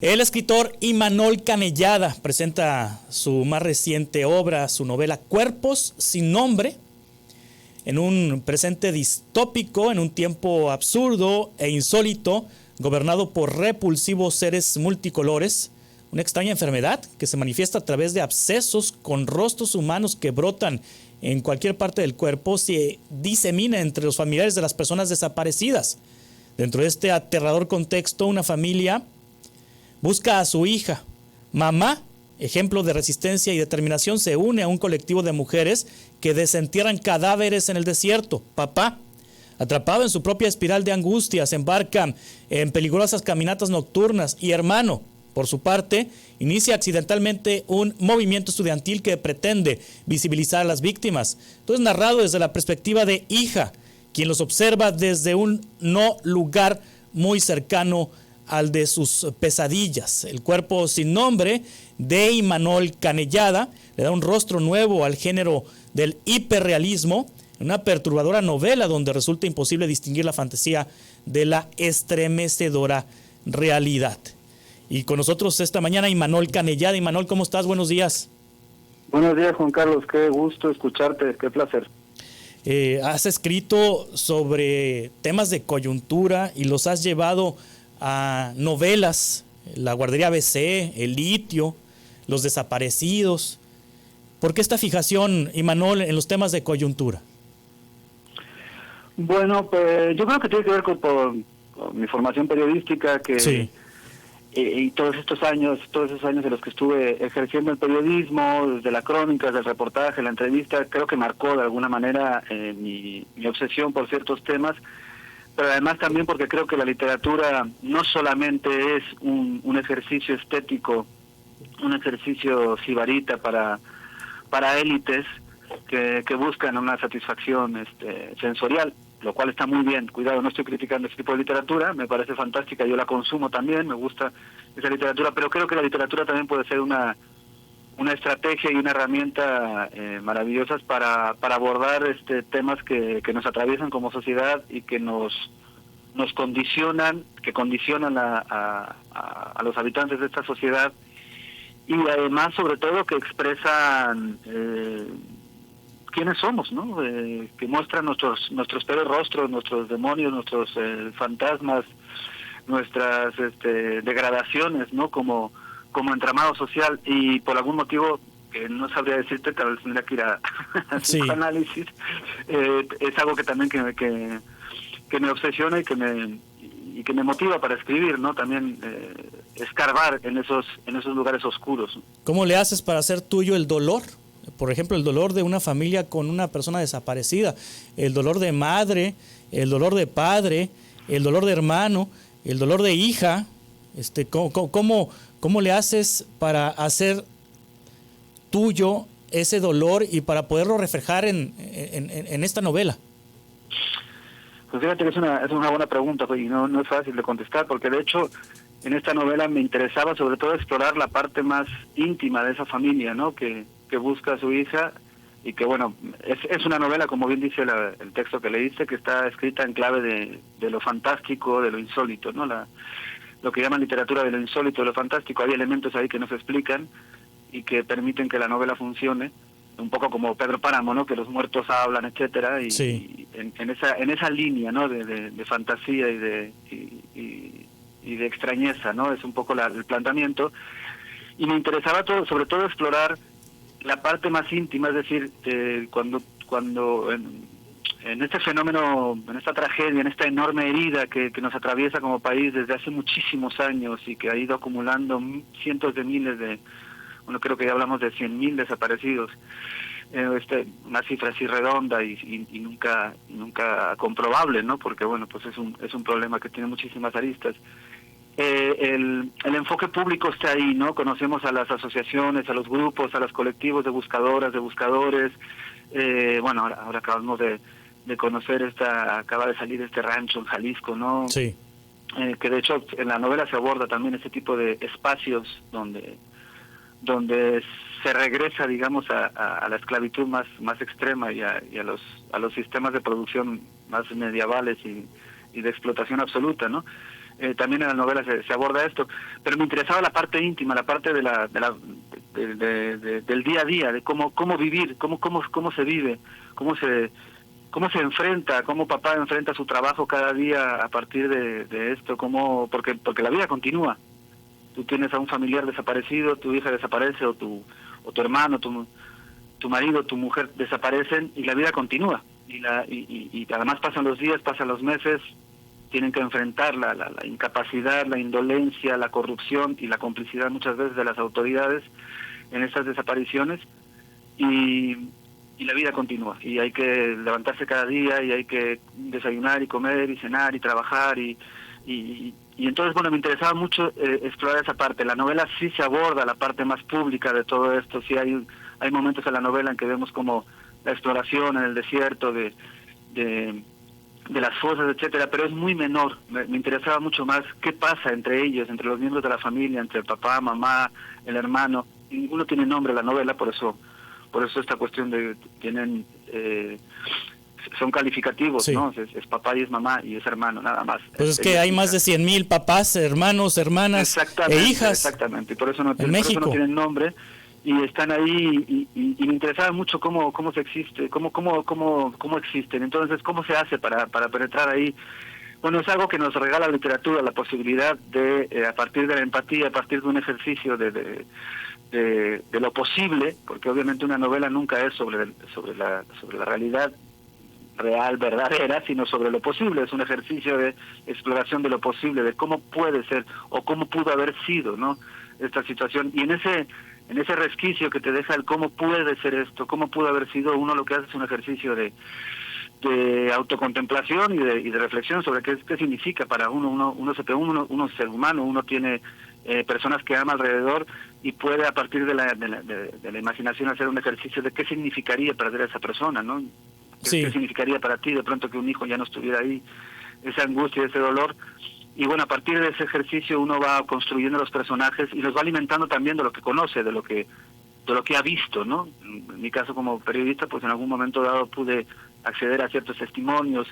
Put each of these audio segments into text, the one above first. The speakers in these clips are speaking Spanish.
El escritor Imanol Canellada presenta su más reciente obra, su novela Cuerpos sin nombre, en un presente distópico, en un tiempo absurdo e insólito, gobernado por repulsivos seres multicolores, una extraña enfermedad que se manifiesta a través de abscesos con rostros humanos que brotan en cualquier parte del cuerpo, se disemina entre los familiares de las personas desaparecidas. Dentro de este aterrador contexto, una familia busca a su hija. Mamá, ejemplo de resistencia y determinación, se une a un colectivo de mujeres que desentierran cadáveres en el desierto. Papá, atrapado en su propia espiral de angustia, se embarca en peligrosas caminatas nocturnas. Y hermano, por su parte, inicia accidentalmente un movimiento estudiantil que pretende visibilizar a las víctimas. Todo es narrado desde la perspectiva de hija, quien los observa desde un no lugar muy cercano al de sus pesadillas. El cuerpo sin nombre de Imanol Canellada le da un rostro nuevo al género del hiperrealismo, una perturbadora novela donde resulta imposible distinguir la fantasía de la estremecedora realidad. Y con nosotros esta mañana Imanol Canellada. Imanol, ¿cómo estás? Buenos días. Buenos días, Juan Carlos, qué gusto escucharte, qué placer. Has escrito sobre temas de coyuntura y los has llevado a novelas, La Guardería ABC, El Litio, Los Desaparecidos. ¿Por qué esta fijación, Imanol, en los temas de coyuntura? Bueno, pues yo creo que tiene que ver con mi formación periodística, que sí. Y todos esos años en los que estuve ejerciendo el periodismo, desde la crónica, desde el reportaje, la entrevista, creo que marcó de alguna manera mi obsesión por ciertos temas, pero además también porque creo que la literatura no solamente es un ejercicio estético, un ejercicio sibarita para élites que buscan una satisfacción sensorial, lo cual está muy bien. Cuidado, no estoy criticando ese tipo de literatura, me parece fantástica, yo la consumo también, me gusta esa literatura, pero creo que la literatura también puede ser una estrategia y una herramienta maravillosas para abordar temas que nos atraviesan como sociedad y que nos condicionan, que condicionan a los habitantes de esta sociedad, y además sobre todo que expresan quiénes somos, ¿no? Que muestran nuestros peores rostros, nuestros demonios, nuestros fantasmas, nuestras degradaciones, ¿no? Como entramado social, y por algún motivo que no sabría decirte, tal vez tendría que ir a sí. psicoanálisis, es algo que también que me obsesiona y que me motiva para escribir, ¿no? También escarbar en esos lugares oscuros. ¿Cómo le haces para hacer tuyo el dolor? Por ejemplo, el dolor de una familia con una persona desaparecida, el dolor de madre, el dolor de padre, el dolor de hermano, el dolor de hija. ¿Cómo le haces para hacer tuyo ese dolor y para poderlo reflejar en esta novela? Pues fíjate que es una buena pregunta, y no es fácil de contestar, porque de hecho en esta novela me interesaba sobre todo explorar la parte más íntima de esa familia, ¿no? Que busca a su hija, y que bueno, es una novela, como bien dice el texto que leíste, que está escrita en clave de lo fantástico, de lo insólito, ¿no? Lo que llaman literatura de lo insólito, de lo fantástico. Hay elementos ahí que no se explican y que permiten que la novela funcione, un poco como Pedro Páramo, ¿no? Que los muertos hablan, etcétera, y, sí. y en esa línea, ¿no? de fantasía y de extrañeza, ¿no? Es un poco el planteamiento, y me interesaba sobre todo explorar la parte más íntima, es decir, cuando en este fenómeno, en esta tragedia, en esta enorme herida que nos atraviesa como país desde hace muchísimos años y que ha ido acumulando cientos de miles bueno, creo que ya hablamos de 100.000 desaparecidos, una cifra así redonda y nunca comprobable, ¿no? Porque bueno, pues es un problema que tiene muchísimas aristas. El enfoque público está ahí, ¿no? Conocemos a las asociaciones, a los grupos, a los colectivos de buscadoras, de buscadores. Bueno, ahora acabamos de conocer acaba de salir este rancho en Jalisco, ¿no? Sí. Que de hecho en la novela se aborda también este tipo de espacios donde se regresa, digamos, a la esclavitud más extrema y a los sistemas de producción más medievales y de explotación absoluta, ¿no? también en la novela se aborda esto, pero me interesaba la parte íntima, la parte del día a día, de cómo vivir, cómo se vive, cómo se enfrenta, cómo papá enfrenta su trabajo cada día a partir de esto, porque la vida continúa. Tú tienes a un familiar desaparecido, tu hija desaparece, o tu hermano, tu marido, tu mujer desaparecen, y la vida continúa. Y además pasan los días, pasan los meses, tienen que enfrentar la incapacidad, la indolencia, la corrupción y la complicidad muchas veces de las autoridades en estas desapariciones, y la vida continúa, y hay que levantarse cada día, y hay que desayunar y comer y cenar y trabajar, y entonces, bueno, me interesaba mucho explorar esa parte. La novela sí se aborda la parte más pública de todo esto, sí hay momentos en la novela en que vemos como la exploración en el desierto de las fosas, etcétera, pero es muy menor. Me interesaba mucho más qué pasa entre ellos, entre los miembros de la familia, entre el papá, mamá, el hermano. Y ninguno tiene nombre en la novela, por eso esta cuestión de tienen son calificativos, sí. ¿no? Es papá y es mamá y es hermano, nada más. Pues es que hay más de 100,000 papás, hermanos, hermanas e hijas. Exactamente, por eso no tienen nombre, y están ahí, y me interesaba mucho cómo se existe, cómo existen. Entonces, ¿cómo se hace para penetrar ahí? Bueno, es algo que nos regala la literatura, la posibilidad de, a partir de la empatía, a partir de un ejercicio de lo posible, porque obviamente una novela nunca es sobre la realidad real, verdadera, sino sobre lo posible. Es un ejercicio de exploración de lo posible, de cómo puede ser o cómo pudo haber sido, ¿no?, esta situación. Y en ese resquicio que te deja el cómo puede ser esto, cómo pudo haber sido, uno lo que hace es un ejercicio de autocontemplación y de reflexión sobre qué significa para uno es ser humano, uno tiene personas que ama alrededor, y puede a partir de la imaginación hacer un ejercicio de qué significaría perder a esa persona, ¿no? ¿Qué significaría para ti de pronto que un hijo ya no estuviera ahí? Esa angustia, ese dolor. Y bueno, a partir de ese ejercicio uno va construyendo los personajes y los va alimentando también de lo que conoce, de lo que ha visto, ¿no? En mi caso como periodista, pues en algún momento dado pude acceder a ciertos testimonios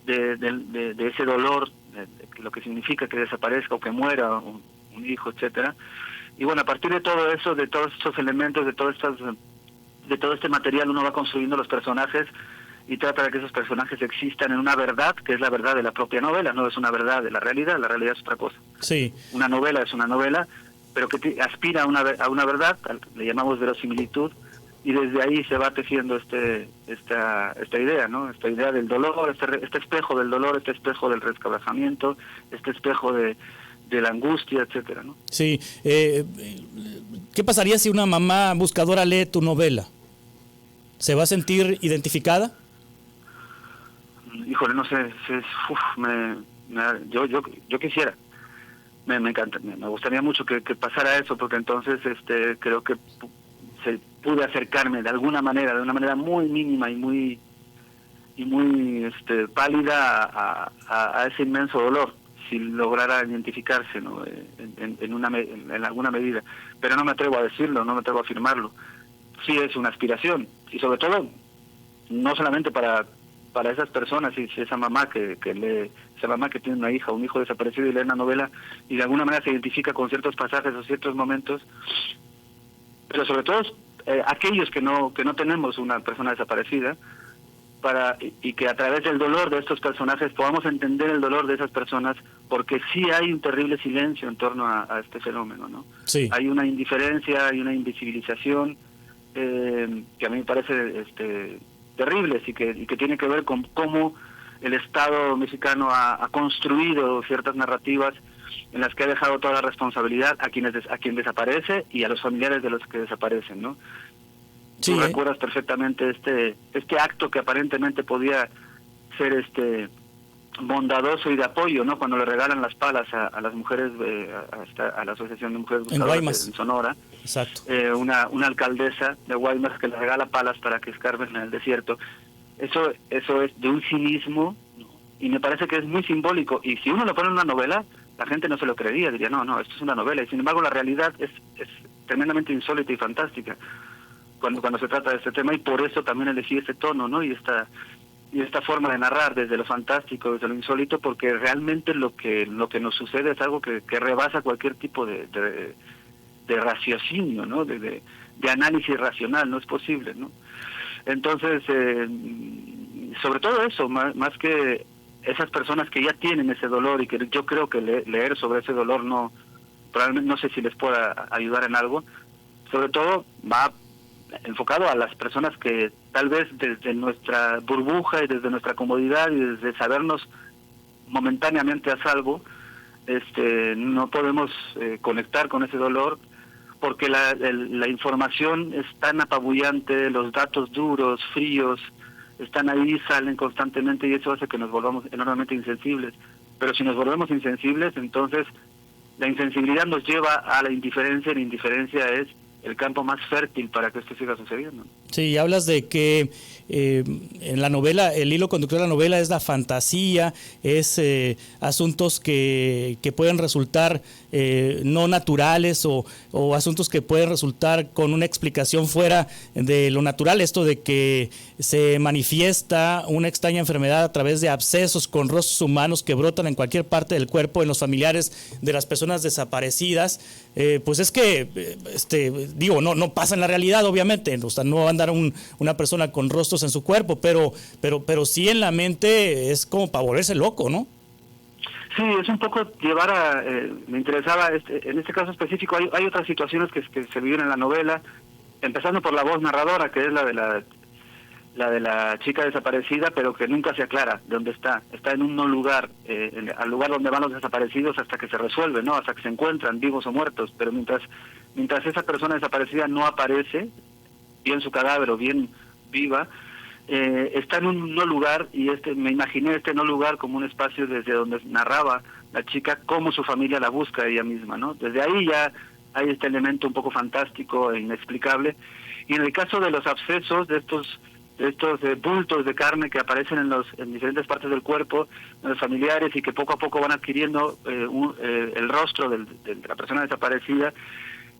de ese dolor, de lo que significa que desaparezca o que muera un hijo, etcétera. Y bueno, a partir de todo eso, de todos estos elementos, de todo este material, uno va construyendo los personajes y trata de que esos personajes existan en una verdad, que es la verdad de la propia novela, no es una verdad de la realidad es otra cosa. Sí. Una novela es una novela, pero que aspira a una verdad, le llamamos verosimilitud, y desde ahí se va tejiendo esta idea, ¿no? Esta idea del dolor, este espejo del dolor, este espejo del resquebrajamiento, este espejo de la angustia, etcétera, ¿no? Sí. ¿Qué pasaría si una mamá buscadora lee tu novela? ¿Se va a sentir identificada? Híjole, no sé, yo quisiera, me encanta, me gustaría mucho que pasara eso, porque entonces creo que pude acercarme de alguna manera, de una manera muy mínima y muy pálida a ese inmenso dolor, si lograra identificarse, ¿no?, en alguna medida. Pero no me atrevo a decirlo, no me atrevo a afirmarlo. Sí es una aspiración, y sobre todo no solamente para esas personas, y si esa mamá que lee, esa mamá que tiene una hija, un hijo desaparecido y lee una novela y de alguna manera se identifica con ciertos pasajes o ciertos momentos, pero sobre todo aquellos que no tenemos una persona desaparecida, y que a través del dolor de estos personajes podamos entender el dolor de esas personas, porque sí hay un terrible silencio en torno a este fenómeno, ¿no? Sí. Hay una indiferencia, hay una invisibilización que a mí me parece terribles, y que tiene que ver con cómo el Estado mexicano ha construido ciertas narrativas en las que ha dejado toda la responsabilidad a quien desaparece y a los familiares de los que desaparecen, ¿no? Sí, Tú recuerdas perfectamente este acto que aparentemente podía ser bondadoso y de apoyo, ¿no? Cuando le regalan las palas a las mujeres, a la Asociación de Mujeres Buscadoras en Sonora. Exacto. Una alcaldesa de Guaymas que le regala palas para que escarben en el desierto. Eso es de un cinismo, ¿no?, y me parece que es muy simbólico. Y si uno lo pone en una novela, la gente no se lo creería, diría, no, esto es una novela. Y sin embargo la realidad es tremendamente insólita y fantástica cuando se trata de este tema, y por eso también elegí este tono, ¿no?, y esta forma de narrar desde lo fantástico, desde lo insólito, porque realmente lo que nos sucede es algo que rebasa cualquier tipo de raciocinio, ¿no? De análisis racional, no es posible, ¿no? Entonces, sobre todo eso, más que esas personas que ya tienen ese dolor, y que yo creo que leer sobre ese dolor probablemente no sé si les pueda ayudar en algo, sobre todo va enfocado a las personas que tal vez desde nuestra burbuja y desde nuestra comodidad y desde sabernos momentáneamente a salvo, no podemos conectar con ese dolor, porque la información es tan apabullante, los datos duros, fríos, están ahí, salen constantemente, y eso hace que nos volvamos enormemente insensibles. Pero si nos volvemos insensibles, entonces la insensibilidad nos lleva a la indiferencia, y la indiferencia es el campo más fértil para que esto siga sucediendo. Sí, hablas de que en la novela, el hilo conductor de la novela es la fantasía, es asuntos que pueden resultar no naturales, o asuntos que pueden resultar con una explicación fuera de lo natural. Esto de que se manifiesta una extraña enfermedad a través de abscesos con rostros humanos que brotan en cualquier parte del cuerpo en los familiares de las personas desaparecidas, pues es que, no pasa en la realidad, obviamente. O sea, no va a andar una persona con rostros en su cuerpo, pero sí en la mente es como para volverse loco, ¿no? Sí, es un poco llevar me interesaba, en este caso específico, hay otras situaciones que se viven en la novela, empezando por la voz narradora, que es la de la chica desaparecida, pero que nunca se aclara de dónde está en un no lugar, al lugar donde van los desaparecidos hasta que se resuelve, ¿no? Hasta que se encuentran vivos o muertos, pero mientras esa persona desaparecida no aparece, bien su cadáver o bien viva, está en un no lugar, y me imaginé este no lugar como un espacio desde donde narraba la chica cómo su familia la busca ella misma, ¿no? Desde ahí ya hay este elemento un poco fantástico e inexplicable. Y en el caso de los abscesos, de estos bultos de carne que aparecen en diferentes partes del cuerpo de los familiares, y que poco a poco van adquiriendo el rostro de la persona desaparecida,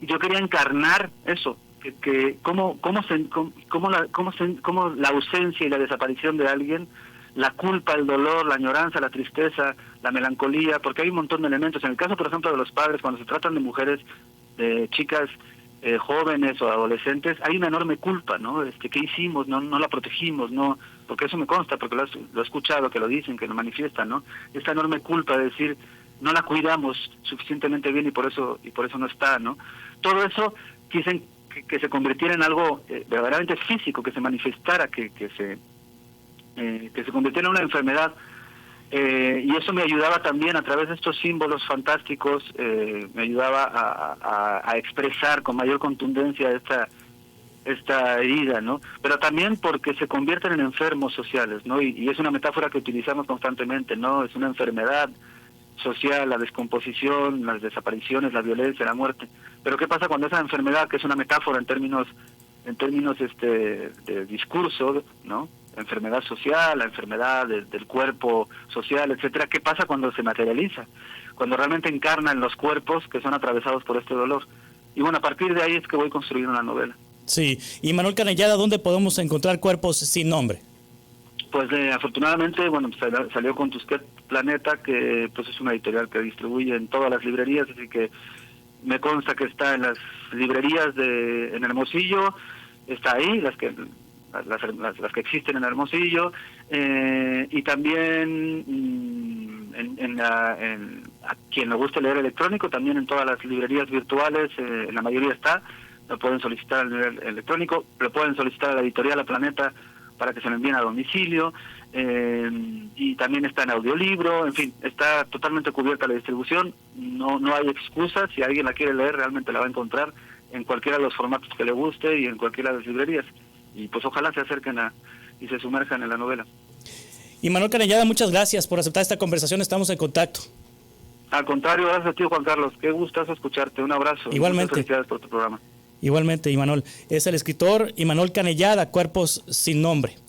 yo quería encarnar eso, que cómo la ausencia y la desaparición de alguien, la culpa, el dolor, la añoranza, la tristeza, la melancolía, porque hay un montón de elementos. En el caso, por ejemplo, de los padres, cuando se tratan de mujeres, de chicas jóvenes o adolescentes, hay una enorme culpa, ¿no? ¿Qué hicimos? No la protegimos, no, porque eso me consta, porque lo he escuchado, que lo dicen, que lo manifiestan, ¿no? Esta enorme culpa de decir, no la cuidamos suficientemente bien y por eso no está, ¿no? Todo eso quise que se convirtiera en algo verdaderamente físico, que se manifestara, que se convirtiera en una enfermedad, y eso me ayudaba también a través de estos símbolos fantásticos, me ayudaba a expresar con mayor contundencia esta herida, ¿no? Pero también porque se convierten en enfermos sociales, ¿no? Y es una metáfora que utilizamos constantemente, ¿no? Es una enfermedad social, la descomposición, las desapariciones, la violencia, la muerte. Pero ¿qué pasa cuando esa enfermedad, que es una metáfora en términos de discurso, ¿no? Enfermedad social, la enfermedad del cuerpo social, etcétera, ¿qué pasa cuando se materializa? Cuando realmente encarna en los cuerpos que son atravesados por este dolor. Y bueno, a partir de ahí es que voy construyendo la novela. Sí. Y Manuel Canellada, ¿dónde podemos encontrar Cuerpos sin nombre? Pues afortunadamente, bueno, salió con Tusquets Planeta, que pues es una editorial que distribuye en todas las librerías, así que me consta que está en las librerías en Hermosillo, está ahí, las que existen en Hermosillo, y también a quien le guste leer electrónico, también en todas las librerías virtuales, en la mayoría está, lo pueden solicitar al nivel electrónico, lo pueden solicitar a la editorial La Planeta para que se lo envíen a domicilio, y también está en audiolibro, en fin, está totalmente cubierta la distribución, no hay excusa, si alguien la quiere leer realmente la va a encontrar en cualquiera de los formatos que le guste y en cualquiera de las librerías, y pues ojalá se acerquen y se sumerjan en la novela. Y Manuel Canellada, muchas gracias por aceptar esta conversación, estamos en contacto. Al contrario, gracias a ti, Juan Carlos, qué gustazo escucharte, un abrazo. Igualmente. Muchas felicidades por tu programa. Igualmente, Imanol. Es el escritor Imanol Canellada, Cuerpos sin nombre.